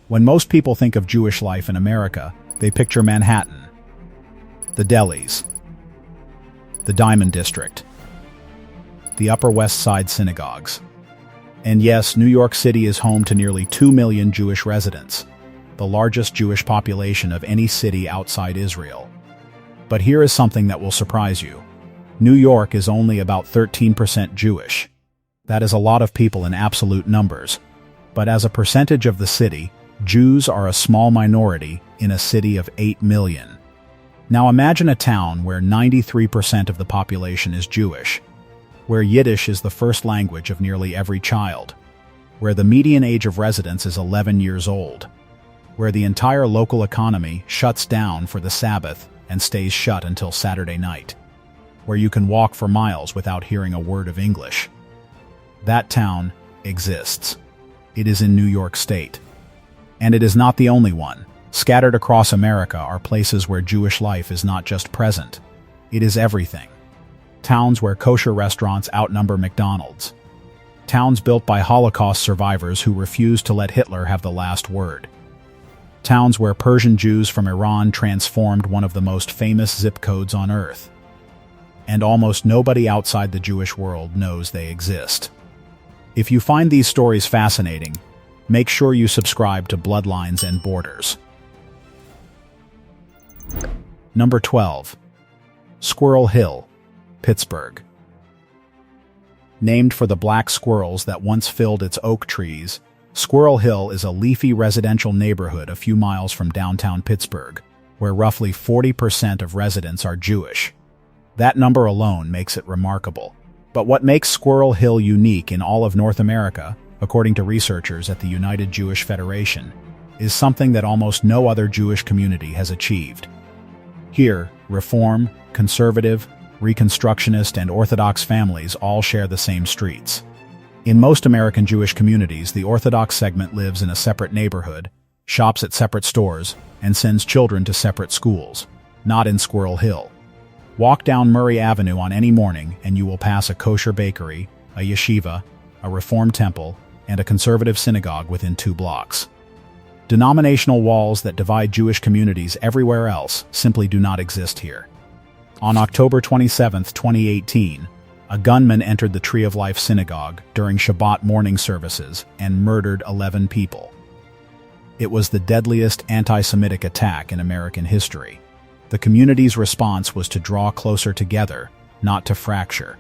When most people think of Jewish life in America, they picture Manhattan, the delis, the Diamond District, the Upper West Side synagogues. And yes, New York City is home to nearly 2 million Jewish residents, the largest Jewish population of any city outside Israel. But here is something that will surprise you. New York is only about 13% Jewish. That is a lot of people in absolute numbers. But as a percentage of the city, Jews are a small minority in a city of 8 million. Now imagine a town where 93% of the population is Jewish, where Yiddish is the first language of nearly every child, where the median age of residence is 11 years old, where the entire local economy shuts down for the Sabbath and stays shut until Saturday night, where you can walk for miles without hearing a word of English. That town exists. It is in New York State. And it is not the only one. Scattered across America are places where Jewish life is not just present. It is everything. Towns where kosher restaurants outnumber McDonald's. Towns built by Holocaust survivors who refused to let Hitler have the last word. Towns where Persian Jews from Iran transformed one of the most famous zip codes on Earth. And almost nobody outside the Jewish world knows they exist. If you find these stories fascinating, make sure you subscribe to Bloodlines and Borders. Number 12. Squirrel Hill, Pittsburgh. Named for the black squirrels that once filled its oak trees, Squirrel Hill is a leafy residential neighborhood a few miles from downtown Pittsburgh, where roughly 40% of residents are Jewish. That number alone makes it remarkable. But what makes Squirrel Hill unique in all of North America, according to researchers at the United Jewish Federation, is something that almost no other Jewish community has achieved. Here, Reform, Conservative, Reconstructionist, and Orthodox families all share the same streets. In most American Jewish communities, the Orthodox segment lives in a separate neighborhood, shops at separate stores, and sends children to separate schools, not in Squirrel Hill. Walk down Murray Avenue on any morning and you will pass a kosher bakery, a yeshiva, a Reform temple, and a conservative synagogue within 2 blocks. Denominational walls that divide Jewish communities everywhere else simply do not exist here. On October 27, 2018, a gunman entered the Tree of Life synagogue during Shabbat morning services and murdered 11 people. It was the deadliest anti-Semitic attack in American history. The community's response was to draw closer together, not to fracture.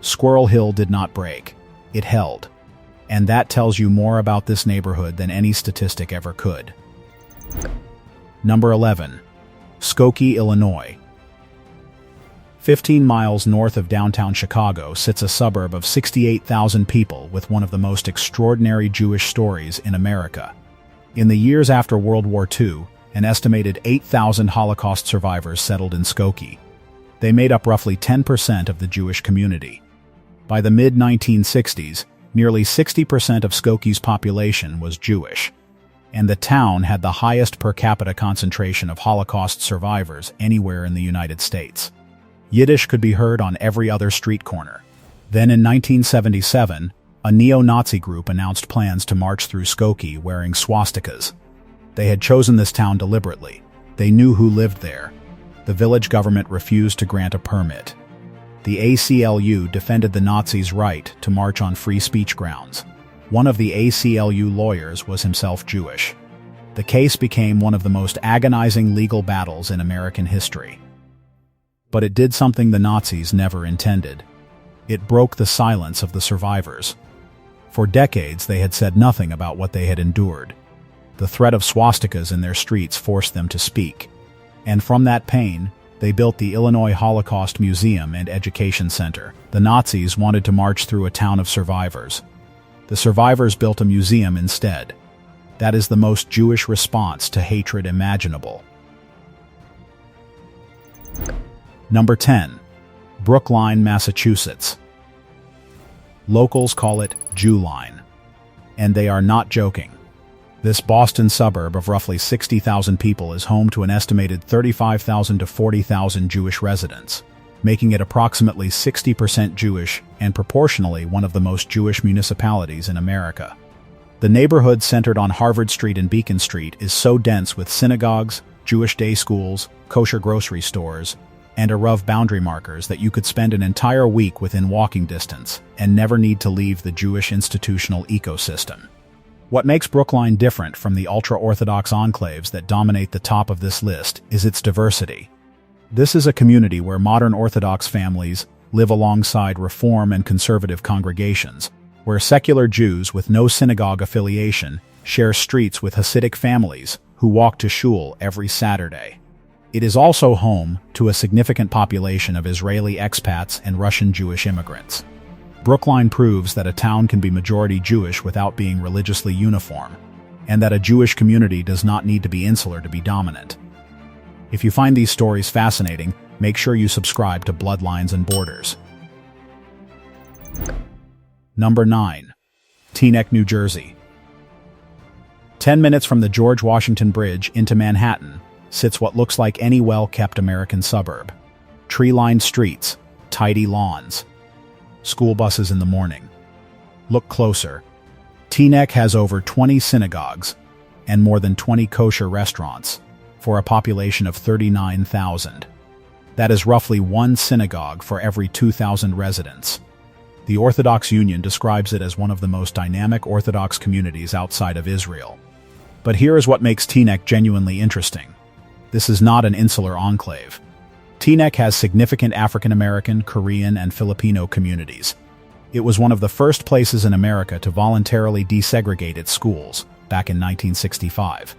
Squirrel Hill did not break. It held. And that tells you more about this neighborhood than any statistic ever could. Number 11. Skokie, Illinois. 15 miles north of downtown Chicago sits a suburb of 68,000 people with one of the most extraordinary Jewish stories in America. In the years after World War II, an estimated 8,000 Holocaust survivors settled in Skokie. They made up roughly 10% of the Jewish community. By the mid-1960s, nearly 60% of Skokie's population was Jewish, and the town had the highest per capita concentration of Holocaust survivors anywhere in the United States. Yiddish could be heard on every other street corner. Then in 1977, a neo-Nazi group announced plans to march through Skokie wearing swastikas. They had chosen this town deliberately. They knew who lived there. The village government refused to grant a permit. The ACLU defended the Nazis' right to march on free speech grounds. One of the ACLU lawyers was himself Jewish. The case became one of the most agonizing legal battles in American history. But it did something the Nazis never intended. It broke the silence of the survivors. For decades, they had said nothing about what they had endured. The threat of swastikas in their streets forced them to speak. And from that pain, they built the Illinois Holocaust Museum and Education Center. The Nazis wanted to march through a town of survivors. The survivors built a museum instead. That is the most Jewish response to hatred imaginable. Number 10. Brookline, Massachusetts. Locals call it Jewline. And they are not joking. This Boston suburb of roughly 60,000 people is home to an estimated 35,000 to 40,000 Jewish residents, making it approximately 60% Jewish and proportionally one of the most Jewish municipalities in America. The neighborhood centered on Harvard Street and Beacon Street is so dense with synagogues, Jewish day schools, kosher grocery stores, and Eruv boundary markers that you could spend an entire week within walking distance and never need to leave the Jewish institutional ecosystem. What makes Brookline different from the ultra-Orthodox enclaves that dominate the top of this list is its diversity. This is a community where modern Orthodox families live alongside Reform and conservative congregations, where secular Jews with no synagogue affiliation share streets with Hasidic families who walk to shul every Saturday. It is also home to a significant population of Israeli expats and Russian Jewish immigrants. Brookline proves that a town can be majority Jewish without being religiously uniform, and that a Jewish community does not need to be insular to be dominant. If you find these stories fascinating, make sure you subscribe to Bloodlines and Borders. Number 9. Teaneck, New Jersey. 10 minutes from the George Washington Bridge into Manhattan sits what looks like any well-kept American suburb. Tree-lined streets, tidy lawns, school buses in the morning. Look closer. Teaneck has over 20 synagogues and more than 20 kosher restaurants for a population of 39,000. That is roughly one synagogue for every 2,000 residents. The Orthodox Union describes it as one of the most dynamic Orthodox communities outside of Israel. But here is what makes Teaneck genuinely interesting. This is not an insular enclave. Teaneck has significant African American, Korean, and Filipino communities. It was one of the first places in America to voluntarily desegregate its schools, back in 1965.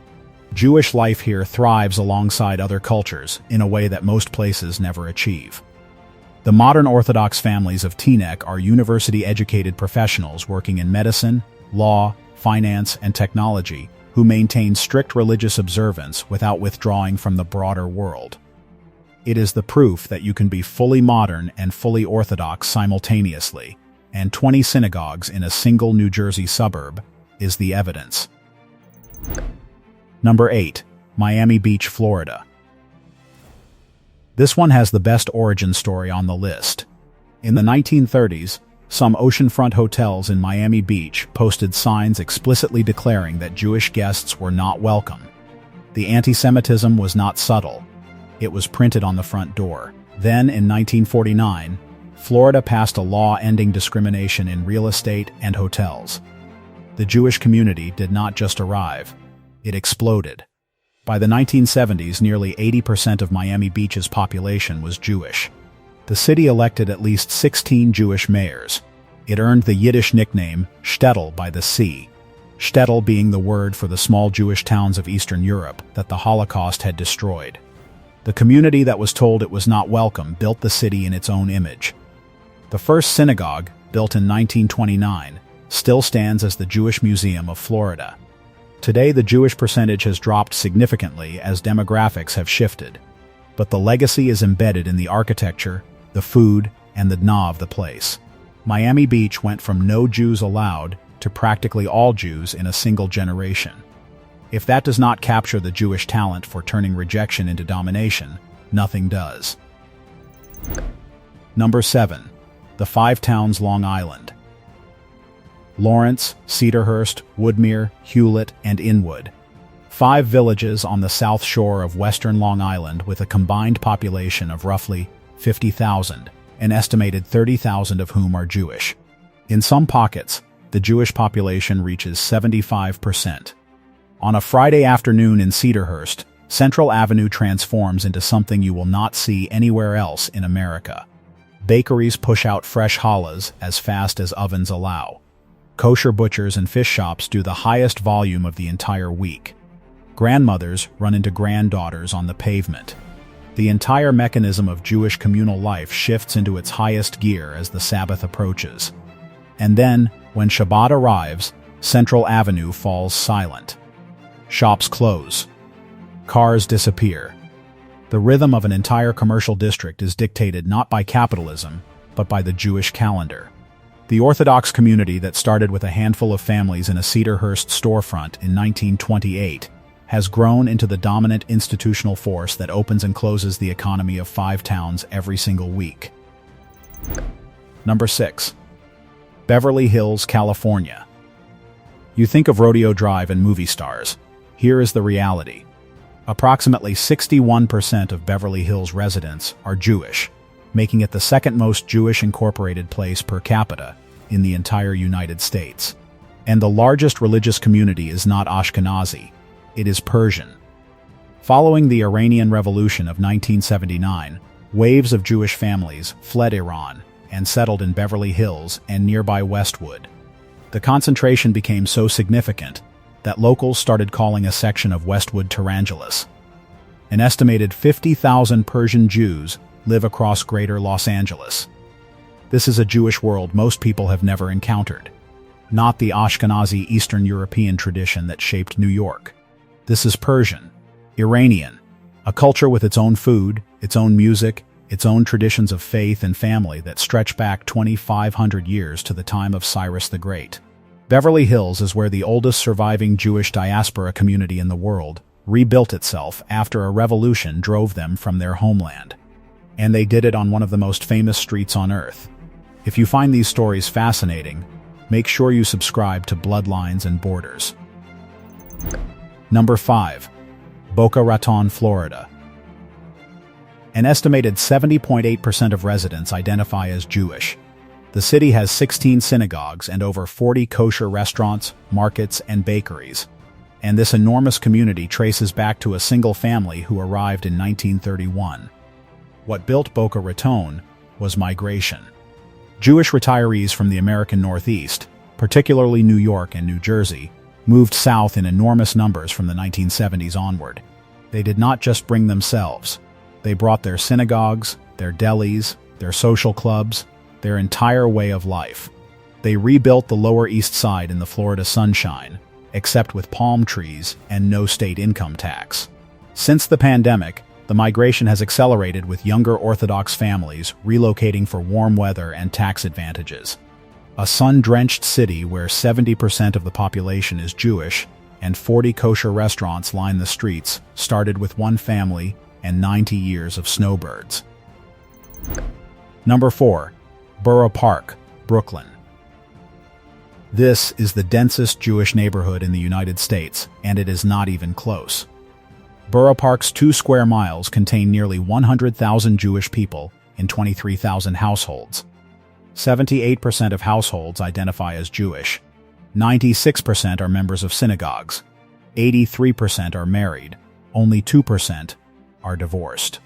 Jewish life here thrives alongside other cultures in a way that most places never achieve. The modern Orthodox families of Teaneck are university-educated professionals working in medicine, law, finance, and technology who maintain strict religious observance without withdrawing from the broader world. It is the proof that you can be fully modern and fully Orthodox simultaneously, and 20 synagogues in a single New Jersey suburb is the evidence. Number 8. Miami Beach, Florida. This one has the best origin story on the list. In the 1930s, some oceanfront hotels in Miami Beach posted signs explicitly declaring that Jewish guests were not welcome. The anti-Semitism was not subtle. It was printed on the front door. Then, in 1949, Florida passed a law ending discrimination in real estate and hotels. The Jewish community did not just arrive, it exploded. By the 1970s, nearly 80% of Miami Beach's population was Jewish. The city elected at least 16 Jewish mayors. It earned the Yiddish nickname Shtetl by the sea, Shtetl being the word for the small Jewish towns of Eastern Europe that the Holocaust had destroyed. The community that was told it was not welcome built the city in its own image. The first synagogue, built in 1929, still stands as the Jewish Museum of Florida. Today, the Jewish percentage has dropped significantly as demographics have shifted, but the legacy is embedded in the architecture, the food, and the dna of the place. Miami Beach went from no Jews allowed to practically all Jews in a single generation. If that does not capture the Jewish talent for turning rejection into domination, nothing does. Number 7. The Five Towns, Long Island. Lawrence, Cedarhurst, Woodmere, Hewlett, and Inwood. 5 villages on the south shore of western Long Island with a combined population of roughly 50,000, an estimated 30,000 of whom are Jewish. In some pockets, the Jewish population reaches 75%. On a Friday afternoon in Cedarhurst, Central Avenue transforms into something you will not see anywhere else in America. Bakeries push out fresh challahs as fast as ovens allow. Kosher butchers and fish shops do the highest volume of the entire week. Grandmothers run into granddaughters on the pavement. The entire mechanism of Jewish communal life shifts into its highest gear as the Sabbath approaches. And then, when Shabbat arrives, Central Avenue falls silent. Shops close. Cars disappear. The rhythm of an entire commercial district is dictated not by capitalism, but by the Jewish calendar. The Orthodox community that started with a handful of families in a Cedarhurst storefront in 1928 has grown into the dominant institutional force that opens and closes the economy of 5 towns every single week. Number 6. Beverly Hills, California. You think of Rodeo Drive and movie stars. Here is the reality. Approximately 61% of Beverly Hills residents are Jewish, making it the second most Jewish incorporated place per capita in the entire United States. And the largest religious community is not Ashkenazi, it is Persian. Following the Iranian Revolution of 1979, waves of Jewish families fled Iran and settled in Beverly Hills and nearby Westwood. The concentration became so significant that locals started calling a section of Westwood Tarangelis. An estimated 50,000 Persian Jews live across greater Los Angeles. This is a Jewish world most people have never encountered, not the Ashkenazi Eastern European tradition that shaped New York. This is Persian, Iranian, a culture with its own food, its own music, its own traditions of faith and family that stretch back 2,500 years to the time of Cyrus the Great. Beverly Hills is where the oldest surviving Jewish diaspora community in the world rebuilt itself after a revolution drove them from their homeland. And they did it on one of the most famous streets on earth. If you find these stories fascinating, make sure you subscribe to Bloodlines and Borders. Number 5. Boca Raton, Florida. An estimated 70.8% of residents identify as Jewish. The city has 16 synagogues and over 40 kosher restaurants, markets, and bakeries. And this enormous community traces back to a single family who arrived in 1931. What built Boca Raton was migration. Jewish retirees from the American Northeast, particularly New York and New Jersey, moved south in enormous numbers from the 1970s onward. They did not just bring themselves. They brought their synagogues, their delis, their social clubs, their entire way of life. They rebuilt the Lower East Side in the Florida sunshine, except with palm trees and no state income tax. Since the pandemic, the migration has accelerated with younger Orthodox families relocating for warm weather and tax advantages. A sun-drenched city where 70% of the population is Jewish and 40 kosher restaurants line the streets started with one family and 90 years of snowbirds. Number 4. Borough Park, Brookline. This is the densest Jewish neighborhood in the United States, and it is not even close. Borough Park's 2 square miles contain nearly 100,000 Jewish people in 23,000 households. 78% of households identify as Jewish. 96% are members of synagogues. 83% are married. Only 2% are divorced.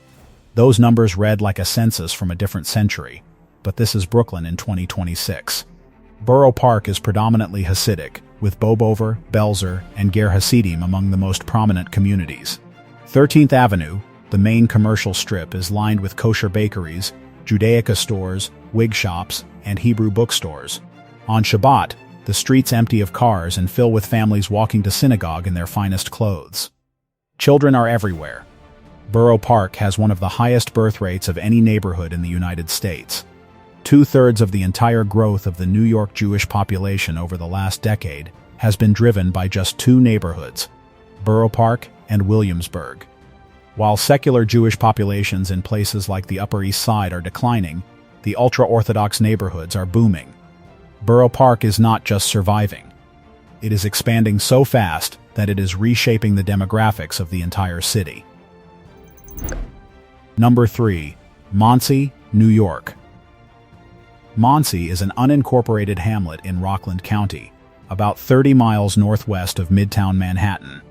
Those numbers read like a census from a different century, but this is Brookline in 2026. Borough Park is predominantly Hasidic, with Bobover, Belzer, and Ger Hasidim among the most prominent communities. 13th Avenue, the main commercial strip, is lined with kosher bakeries, Judaica stores, wig shops, and Hebrew bookstores. On Shabbat, the streets empty of cars and fill with families walking to synagogue in their finest clothes. Children are everywhere. Borough Park has one of the highest birth rates of any neighborhood in the United States. 2/3 of the entire growth of the New York Jewish population over the last decade has been driven by just 2 neighborhoods, Borough Park and Williamsburg. While secular Jewish populations in places like the Upper East Side are declining, the ultra-Orthodox neighborhoods are booming. Borough Park is not just surviving. It is expanding so fast that it is reshaping the demographics of the entire city. Number 3. Monsey, New York. Monsey is an unincorporated hamlet in Rockland County, about 30 miles northwest of Midtown Manhattan.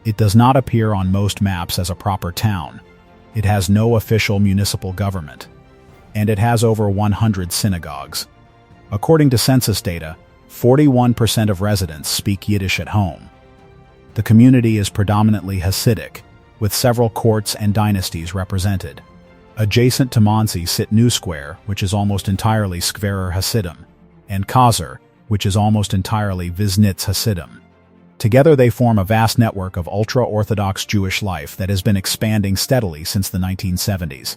It does not appear on most maps as a proper town. It has no official municipal government. And it has over 100 synagogues. According to census data, 41% of residents speak Yiddish at home. The community is predominantly Hasidic, with several courts and dynasties represented. Adjacent to Monsey sit New Square, which is almost entirely Skverer Hasidim, and Kazer, which is almost entirely Viznitz Hasidim. Together they form a vast network of ultra-Orthodox Jewish life that has been expanding steadily since the 1970s.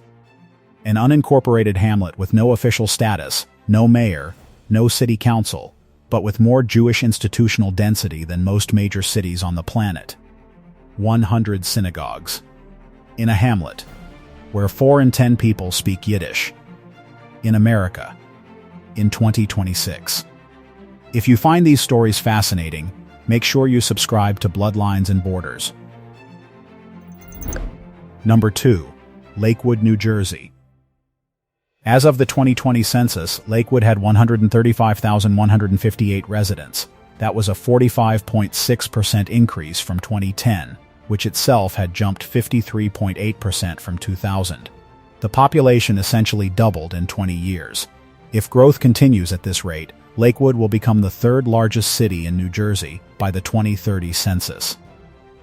An unincorporated hamlet with no official status, no mayor, no city council, but with more Jewish institutional density than most major cities on the planet. 100 synagogues. In a hamlet, where 4 in 10 people speak Yiddish. In America, in 2026. If you find these stories fascinating, Make sure you subscribe to Bloodlines and Borders. Number 2. Lakewood, New Jersey. As of the 2020 census, Lakewood had 135,158 residents. That was a 45.6% increase from 2010, which itself had jumped 53.8% from 2000. The population essentially doubled in 20 years. If growth continues at this rate, Lakewood will become the third largest city in New Jersey by the 2030 census.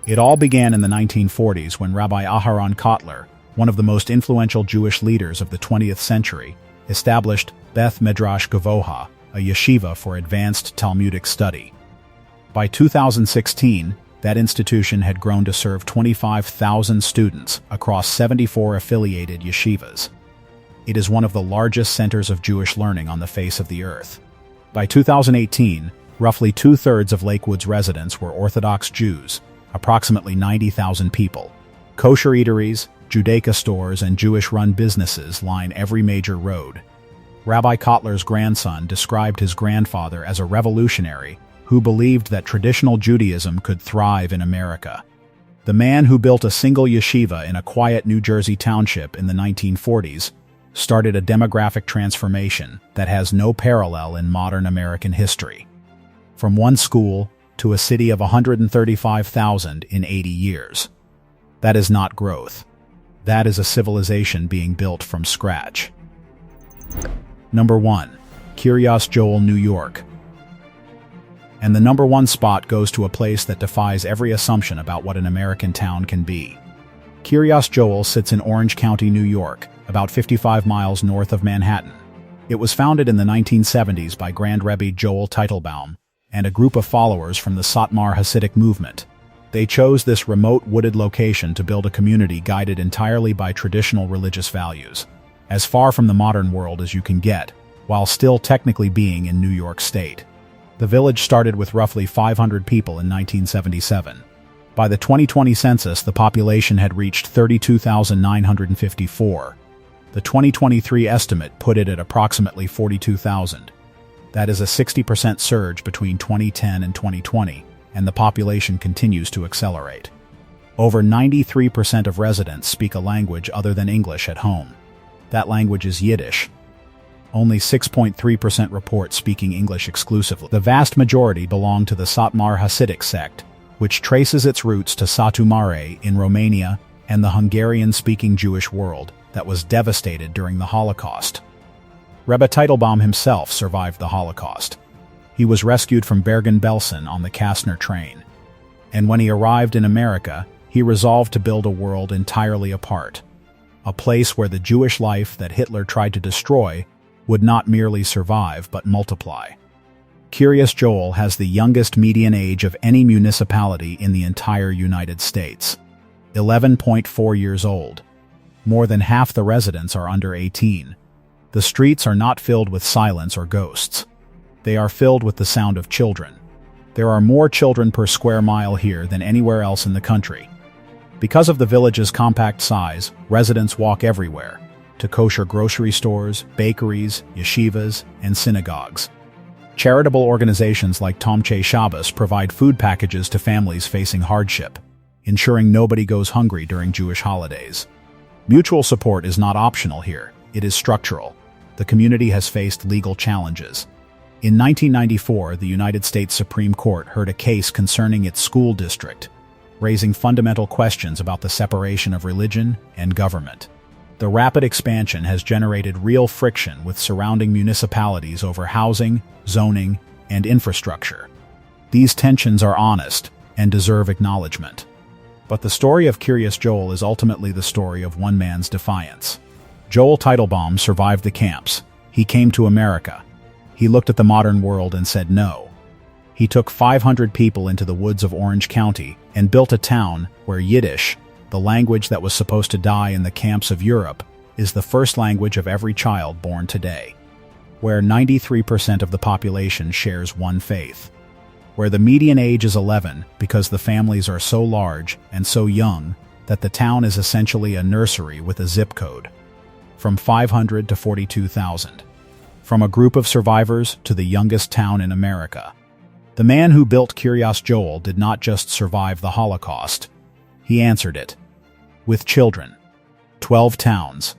It all began in the 1940s when Rabbi Aharon Kotler, one of the most influential Jewish leaders of the 20th century, established Beth Medrash Govoha, a yeshiva for advanced Talmudic study. By 2016, that institution had grown to serve 25,000 students across 74 affiliated yeshivas. It is one of the largest centers of Jewish learning on the face of the earth. By 2018, roughly two-thirds of Lakewood's residents were Orthodox Jews, approximately 90,000 people. Kosher eateries, Judaica stores, and Jewish-run businesses line every major road. Rabbi Kotler's grandson described his grandfather as a revolutionary who believed that traditional Judaism could thrive in America. The man who built a single yeshiva in a quiet New Jersey township in the 1940s started a demographic transformation that has no parallel in modern American history. From one school to a city of 135,000 in 80 years. That is not growth. That is a civilization being built from scratch. Number 1. Kiryas Joel, New York. And the number 1 spot goes to a place that defies every assumption about what an American town can be. Kiryas Joel sits in Orange County, New York, about 55 miles north of Manhattan. It was founded in the 1970s by Grand Rebbe Joel Teitelbaum and a group of followers from the Skverer Hasidic movement. They chose this remote wooded location to build a community guided entirely by traditional religious values, as far from the modern world as you can get, while still technically being in New York State. The village started with roughly 500 people in 1977. By the 2020 census, the population had reached 32,954. The 2023 estimate put it at approximately 42,000. That is a 60% surge between 2010 and 2020, and the population continues to accelerate. Over 93% of residents speak a language other than English at home. That language is Yiddish. Only 6.3% report speaking English exclusively. The vast majority belong to the Skverer Hasidic sect, which traces its roots to Satu Mare in Romania and the Hungarian-speaking Jewish world that was devastated during the Holocaust. Rebbe Teitelbaum himself survived the Holocaust. He was rescued from Bergen-Belsen on the Kastner train. And when he arrived in America, he resolved to build a world entirely apart. A place where the Jewish life that Hitler tried to destroy would not merely survive but multiply. Kiryas Joel has the youngest median age of any municipality in the entire United States. 11.4 years old. More than half the residents are under 18. The streets are not filled with silence or ghosts. They are filled with the sound of children. There are more children per square mile here than anywhere else in the country. Because of the village's compact size, residents walk everywhere, to kosher grocery stores, bakeries, yeshivas, and synagogues. Charitable organizations like Tomchei Shabbos provide food packages to families facing hardship, ensuring nobody goes hungry during Jewish holidays. Mutual support is not optional here, it is structural. The community has faced legal challenges. In 1994, the United States Supreme Court heard a case concerning its school district, raising fundamental questions about the separation of religion and government. The rapid expansion has generated real friction with surrounding municipalities over housing, zoning, and infrastructure. These tensions are honest and deserve acknowledgement. But the story of Kiryas Joel is ultimately the story of one man's defiance. Joel Teitelbaum survived the camps. He came to America. He looked at the modern world and said no. He took 500 people into the woods of Orange County and built a town where Yiddish, the language that was supposed to die in the camps of Europe, is the first language of every child born today. Where 93% of the population shares one faith. Where the median age is 11 because the families are so large and so young that the town is essentially a nursery with a zip code. From 500 to 42,000. From a group of survivors to the youngest town in America. The man who built Kiryas Joel did not just survive the Holocaust. He answered it. With children. 12 towns.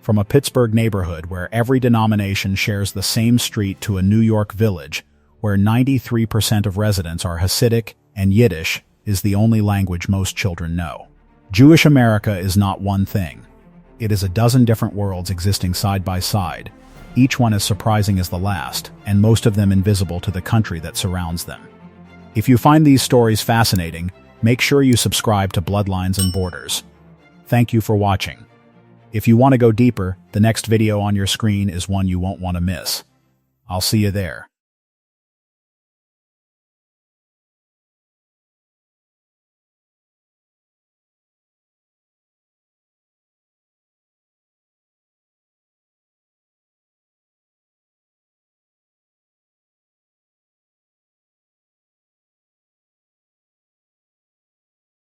From a Pittsburgh neighborhood where every denomination shares the same street to a New York village where 93% of residents are Hasidic and Yiddish is the only language most children know. Jewish America is not one thing. It is a dozen different worlds existing side by side, each one as surprising as the last, and most of them invisible to the country that surrounds them. If you find these stories fascinating, make sure you subscribe to Bloodlines and Borders. Thank you for watching. If you want to go deeper, the next video on your screen is one you won't want to miss. I'll see you there.